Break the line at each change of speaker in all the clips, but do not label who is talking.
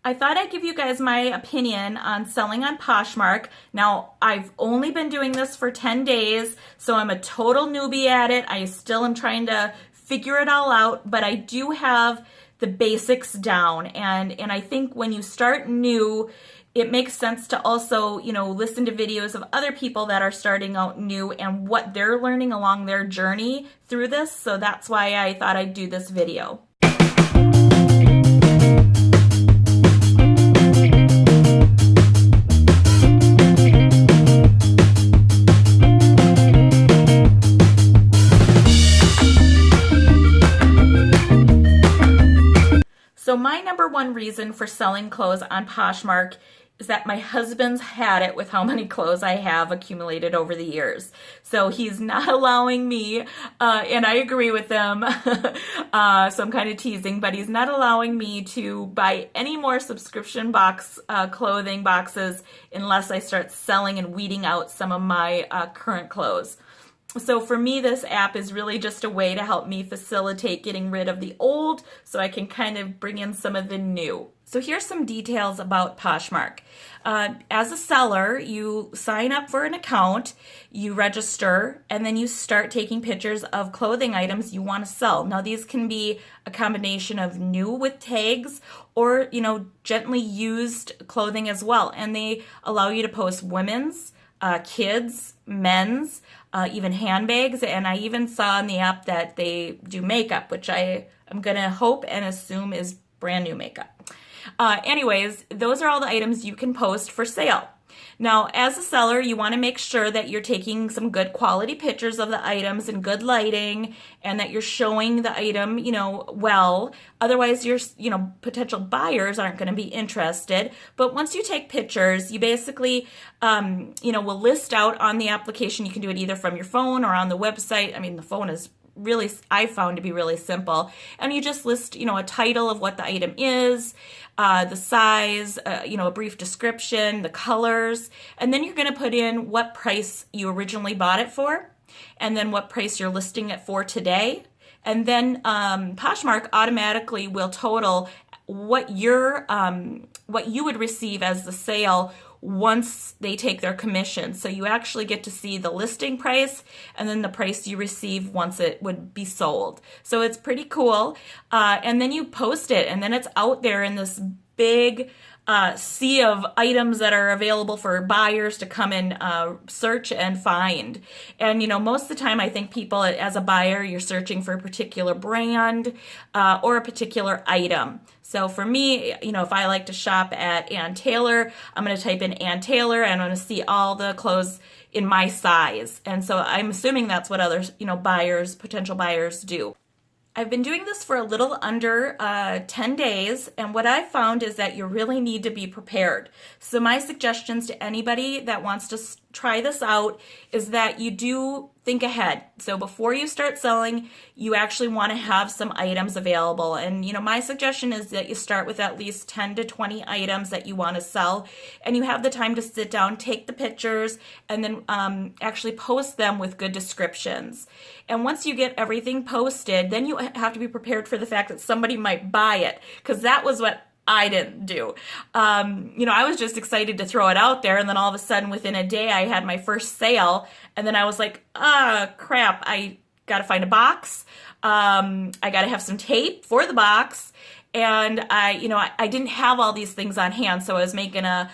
I thought I'd give you guys my opinion on selling on Poshmark. Now, I've only been doing this for 10 days, so I'm a total newbie at it. I still am trying to figure it all out, but I do have the basics down. And I think when you start new, it makes sense to also, listen to videos of other people that are starting out new and what they're learning along their journey through this. So that's why I thought I'd do this video. So my number one reason for selling clothes on Poshmark is that my husband's had it with how many clothes I have accumulated over the years. So he's not allowing me, and I agree with him, so I'm kind of teasing, but he's not allowing me to buy any more subscription clothing boxes unless I start selling and weeding out some of my current clothes. So for me, this app is really just a way to help me facilitate getting rid of the old so I can kind of bring in some of the new. So here's some details about Poshmark. As a seller, you sign up for an account, you register, and then you start taking pictures of clothing items you want to sell. Now these can be a combination of new with tags or, gently used clothing as well. And they allow you to post women's, kids, men's, even handbags, and I even saw in the app that they do makeup, which I am going to hope and assume is brand new makeup. Anyways, those are all the items you can post for sale. Now, as a seller, you want to make sure that you're taking some good quality pictures of the items and good lighting, and that you're showing the item, well. Otherwise, your, potential buyers aren't going to be interested. But once you take pictures, you basically, will list out on the application. You can do it either from your phone or on the website. I mean, the phone is really, I found to be really simple. And you just list, a title of what the item is, the size, a brief description, the colors, and then you're going to put in what price you originally bought it for, and then what price you're listing it for today. And then Poshmark automatically will total what you would receive as the sale once they take their commission. So you actually get to see the listing price and then the price you receive once it would be sold. So it's pretty cool. And then you post it, and then it's out there in this big sea of items that are available for buyers to come and search and find. And, most of the time I think people, as a buyer, you're searching for a particular brand or a particular item. So for me, if I like to shop at Ann Taylor, I'm going to type in Ann Taylor and I'm going to see all the clothes in my size. And so I'm assuming that's what other, potential buyers do. I've been doing this for a little under 10 days, and what I've found is that you really need to be prepared. So my suggestions to anybody that wants to try this out is that you do think ahead. So before you start selling, you actually want to have some items available. And, my suggestion is that you start with at least 10 to 20 items that you want to sell, and you have the time to sit down, take the pictures, and then actually post them with good descriptions. And once you get everything posted, then you have to be prepared for the fact that somebody might buy it, because that was what I didn't do. I was just excited to throw it out there, and then all of a sudden within a day I had my first sale, and then I was like, crap, I got to find a box. I got to have some tape for the box. And I didn't have all these things on hand, so I was making a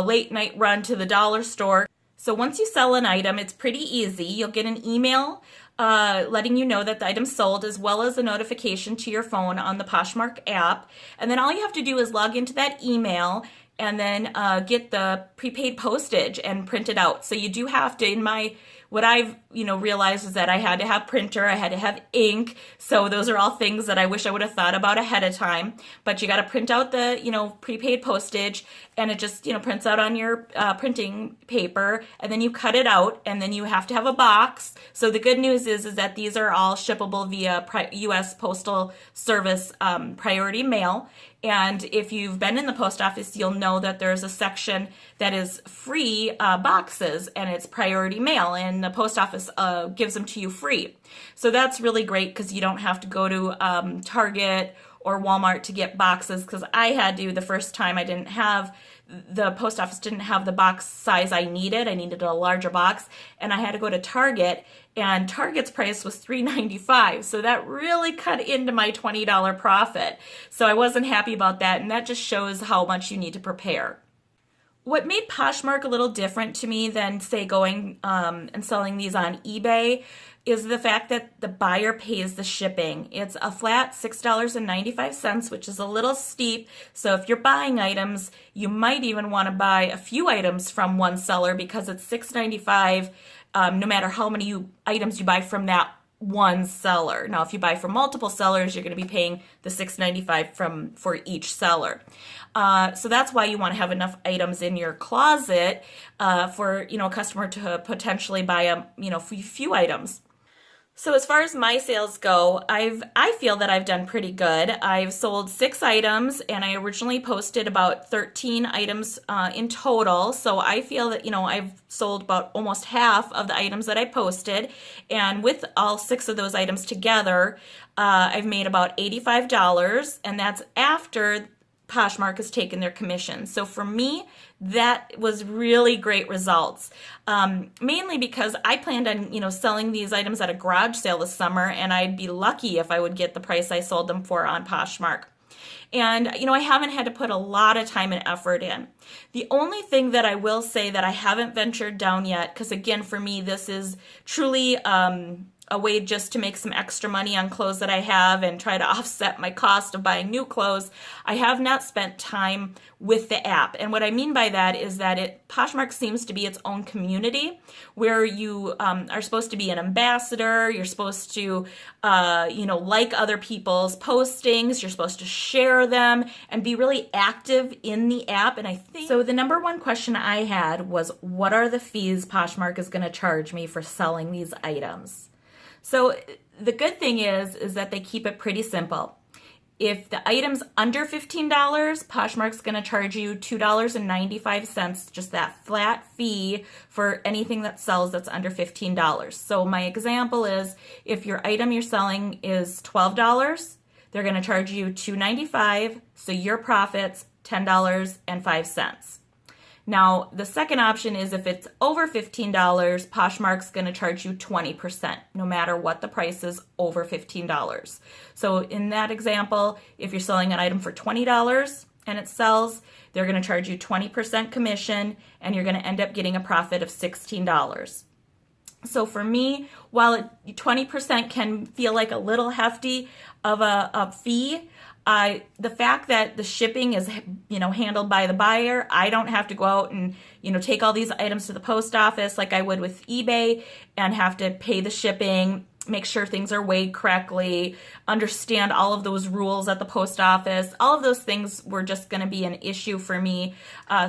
late night run to the dollar store. So once you sell an item, it's pretty easy. You'll get an email letting you know that the item's sold, as well as a notification to your phone on the Poshmark app. And then all you have to do is log into that email and then get the prepaid postage and print it out. So you do have to, what I've realized is that I had to have printer, I had to have ink. So those are all things that I wish I would have thought about ahead of time. But you got to print out the prepaid postage, and it just prints out on your printing paper, and then you cut it out, and then you have to have a box. So the good news is that these are all shippable via U.S. Postal Service priority mail. And if you've been in the post office, you'll know that there's a section that is free boxes, and it's priority mail, and the post office gives them to you free. So that's really great because you don't have to go to Target or Walmart to get boxes, because I had to the first time. The post office didn't have the box size I needed. I needed a larger box, and I had to go to Target, and Target's price was $3.95. So that really cut into my $20 profit. So I wasn't happy about that, and that just shows how much you need to prepare. What made Poshmark a little different to me than, say, going and selling these on eBay is the fact that the buyer pays the shipping. It's a flat $6.95, which is a little steep. So if you're buying items, you might even want to buy a few items from one seller, because it's $6.95 no matter how many items you buy from that one seller. Now, if you buy from multiple sellers, you're going to be paying the $6.95 for each seller. So that's why you want to have enough items in your closet for a customer to potentially buy a few items. So as far as my sales go, I feel that I've done pretty good. I've sold 6 items, and I originally posted about 13 items in total. So I feel that, I've sold about almost half of the items that I posted. And with all 6 of those items together, I've made about $85, and that's after Poshmark has taken their commission. So for me, that was really great results. Mainly because I planned on, selling these items at a garage sale this summer, and I'd be lucky if I would get the price I sold them for on Poshmark. And, I haven't had to put a lot of time and effort in. The only thing that I will say that I haven't ventured down yet, because again, for me, this is truly a way just to make some extra money on clothes that I have and try to offset my cost of buying new clothes. I have not spent time with the app. And what I mean by that is that Poshmark seems to be its own community, where you are supposed to be an ambassador. You're supposed to, like other people's postings. You're supposed to share them and be really active in the app. And I think so. The number one question I had was, what are the fees Poshmark is going to charge me for selling these items? So the good thing is that they keep it pretty simple. If the item's under $15, Poshmark's going to charge you $2.95, just that flat fee for anything that sells that's under $15. So my example is, if your item you're selling is $12, they're going to charge you $2.95, so your profit's $10.05. Now, the second option is if it's over $15, Poshmark's going to charge you 20%, no matter what the price is over $15. So in that example, if you're selling an item for $20 and it sells, they're going to charge you 20% commission, and you're going to end up getting a profit of $16. So for me, while 20% can feel like a little hefty of a fee, the fact that the shipping is, handled by the buyer, I don't have to go out and, take all these items to the post office like I would with eBay and have to pay the shipping, make sure things are weighed correctly, understand all of those rules at the post office. All of those things were just going to be an issue for me.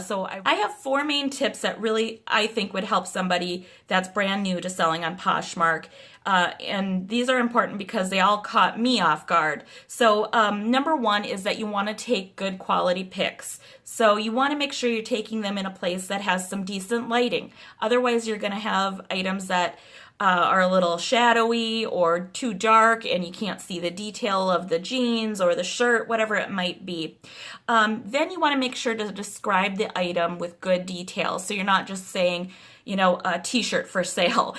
So I have 4 main tips that really I think would help somebody that's brand new to selling on Poshmark. And these are important because they all caught me off guard. So number 1 is that you want to take good quality pics. So you want to make sure you're taking them in a place that has some decent lighting. Otherwise, you're going to have items that are a little shadowy or too dark, and you can't see the detail of the jeans or the shirt, whatever it might be. Then you want to make sure to describe the item with good details. So you're not just saying, a t-shirt for sale.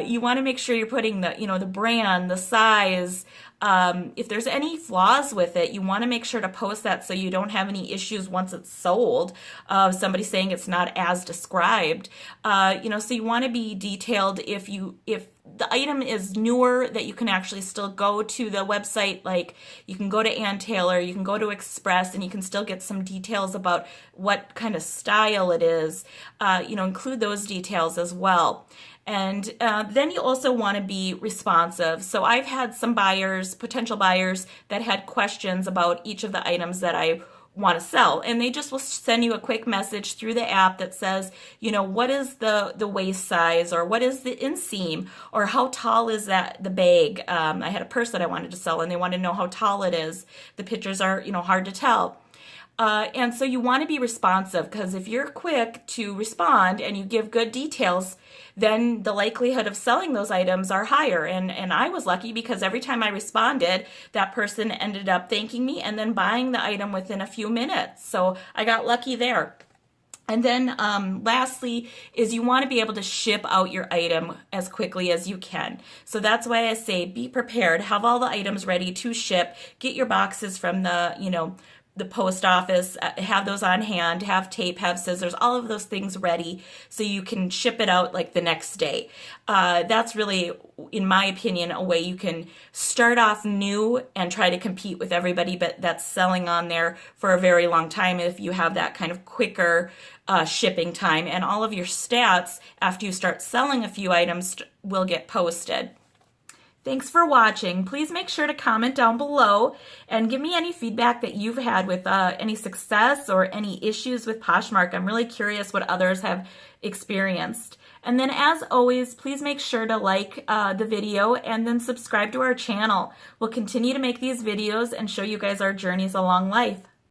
You want to make sure you're putting the brand, the size. If there's any flaws with it, you want to make sure to post that so you don't have any issues once it's sold. Somebody saying it's not as described. So you want to be detailed. If the item is newer, that you can actually still go to the website, like you can go to Ann Taylor, you can go to Express, and you can still get some details about what kind of style it is. Include those details as well. And then you also want to be responsive. So I've had some potential buyers, that had questions about each of the items that I want to sell, and they just will send you a quick message through the app that says, what is the waist size, or what is the inseam, or how tall is the bag. I had a purse that I wanted to sell, and they wanted to know how tall it is. The pictures are hard to tell. And so you want to be responsive, because if you're quick to respond and you give good details, then the likelihood of selling those items are higher. And I was lucky because every time I responded, that person ended up thanking me and then buying the item within a few minutes. So I got lucky there. And then lastly is you want to be able to ship out your item as quickly as you can. So that's why I say be prepared, have all the items ready to ship, get your boxes from the post office, have those on hand, have tape, have scissors, all of those things ready so you can ship it out like the next day. That's really, in my opinion, a way you can start off new and try to compete with everybody but that's selling on there for a very long time if you have that kind of quicker shipping time. And all of your stats after you start selling a few items will get posted. Thanks for watching. Please make sure to comment down below and give me any feedback that you've had with any success or any issues with Poshmark. I'm really curious what others have experienced. And then as always, please make sure to like the video and then subscribe to our channel. We'll continue to make these videos and show you guys our journeys along life.